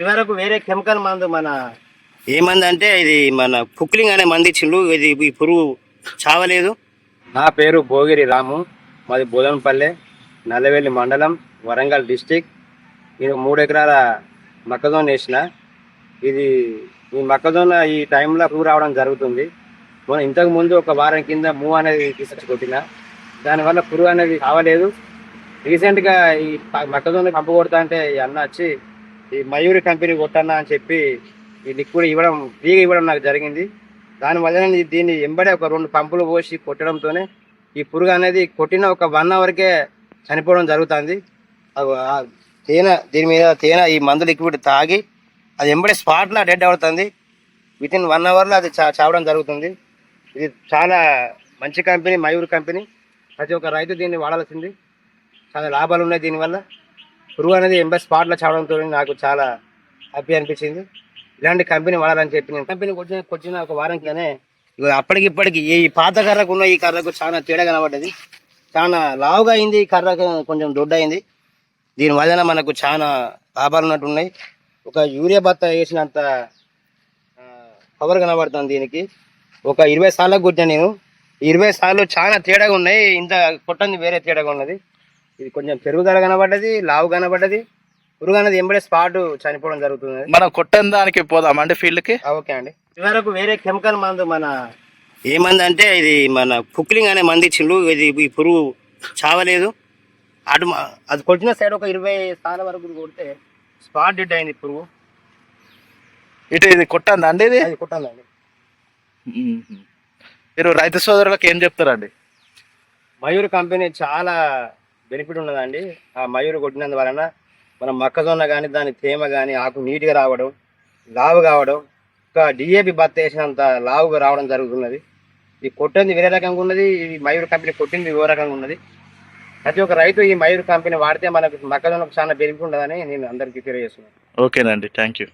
ఇదివరకు వేరే కెమికల్ మందు మన ఏ మందు అంటే ఇది మన కుక్లింగ్ అనే మంది ఇచ్చిండు. ఇది ఈ పురుగు చావలేదు. నా పేరు భోగిరి రాము, మాది బోధనపల్లె, నల్లవెల్లి మండలం, వరంగల్ డిస్టిక్. ఇది 3 ఎకరాల మొక్కజొన్న వేసిన. ఇది ఈ మొక్కజొన్న ఈ టైంలో పురుగు రావడం జరుగుతుంది. మనం ఇంతకు ముందు ఒక వారం కింద మూవ్ అనేది తీసుకొచ్చి కొట్టిన, దానివల్ల పురుగు అనేది కావలేదు. రీసెంట్గా ఈ మొక్కజొన్న పంపు కొడతా అంటే ఈ అన్న వచ్చి ఈ మయూరి కంపెనీ కొట్టన్నా అని చెప్పి ఈ లిక్విడ్ ఇవ్వడం, ఫ్రీగా ఇవ్వడం నాకు జరిగింది. దానివల్ల దీన్ని ఎంబడే ఒక 2 పంపులు పోసి కొట్టడంతోనే ఈ పురుగు అనేది కొట్టిన ఒక 1 అవర్కే చనిపోవడం జరుగుతుంది. తేనె దీని మీద తేనె ఈ మందు లిక్విడ్ తాగి అది ఎంబడే స్పాట్లో డెడ్ అవుతుంది. వితిన్ 1 అవర్లో అది చావడం జరుగుతుంది. ఇది చాలా మంచి కంపెనీ, మయూర్ కంపెనీ. ప్రతి ఒక్క రైతు దీన్ని వాడాల్సింది. చాలా లాభాలు ఉన్నాయి దీనివల్ల. పురుగు అనేది ఎంబడే స్పాట్లో చావడంతో నాకు చాలా హ్యాపీ అనిపించింది. ఇలాంటి కంపెనీ వాడాలని చెప్పి నేను కంపెనీ కొట్టిన ఒక వారంలోనే అప్పటికిప్పటికి ఈ పాత కర్రకు ఉన్న ఈ కర్రకు చాలా తేడా కనబడ్డది. చాలా లావుగా అయింది, ఈ కర్రకు కొంచెం దొడ్డయింది. దీనివల్ల మనకు చాలా లాభాలు ఉన్నట్టు ఉన్నాయి. ఒక యూరియా బత్త వేసినంత పవర్ కనబడుతుంది దీనికి. ఒక 20 సార్లకు కొట్టినా నేను. 20 సార్లు చాలా తేడాగా ఉన్నాయి. ఇంత కొట్టంది వేరే తేడాగా ఉన్నది. ఇది కొంచెం పెరుగుదల కనబడ్డది, లావు కనబడ్డది. పురుగు అనేది ఎంబడే స్పాట్ చనిపోవడం జరుగుతుంది. మనం కొట్టని దానికి పోదాం అంటే ఫీల్డ్కి. ఓకే అండి. ఇదివరకు వేరే కెమికల్ మందు మన ఏ మందు అంటే ఇది మన కుక్లింగ్ అనే మంది ఇచ్చిండు. ఇది ఈ పురుగు చావలేదు. అది కొట్టిన సైడ్ ఒక 20 సార్ల వరకు కొడితే స్పాట్ డెడ్ అయింది పురుగు. ఇటు ఇది కొట్టండి అండి, అది కొట్టాలండి. మీరు రైతు సోదరులకు ఏం చెప్తారండి? మయూర్ కంపెనీ చాలా బెనిఫిట్ ఉన్నదండి. ఆ మయూర్ కొట్టినందువలన మన మొక్కజొన్న కానీ దాని తేమ కానీ ఆకు నీట్గా రావడం, లావు కావడం, ఒక డిఏపి బత్త వేసినంత లావుగా రావడం జరుగుతున్నది. ఇది కొట్టింది వేరే రకంగా ఉన్నది, ఈ మయూర్ కంపెనీ కొట్టింది వేరే రకంగా ఉన్నది. ప్రతి ఒక్క రైతు ఈ మయూర్ కంపెనీ వాడితే మనకు మొక్కజొన్నకు చాలా బెనిఫిట్ ఉండదని నేను అందరికీ తెలియజేస్తున్నాను. ఓకేనండి, థ్యాంక్ యూ.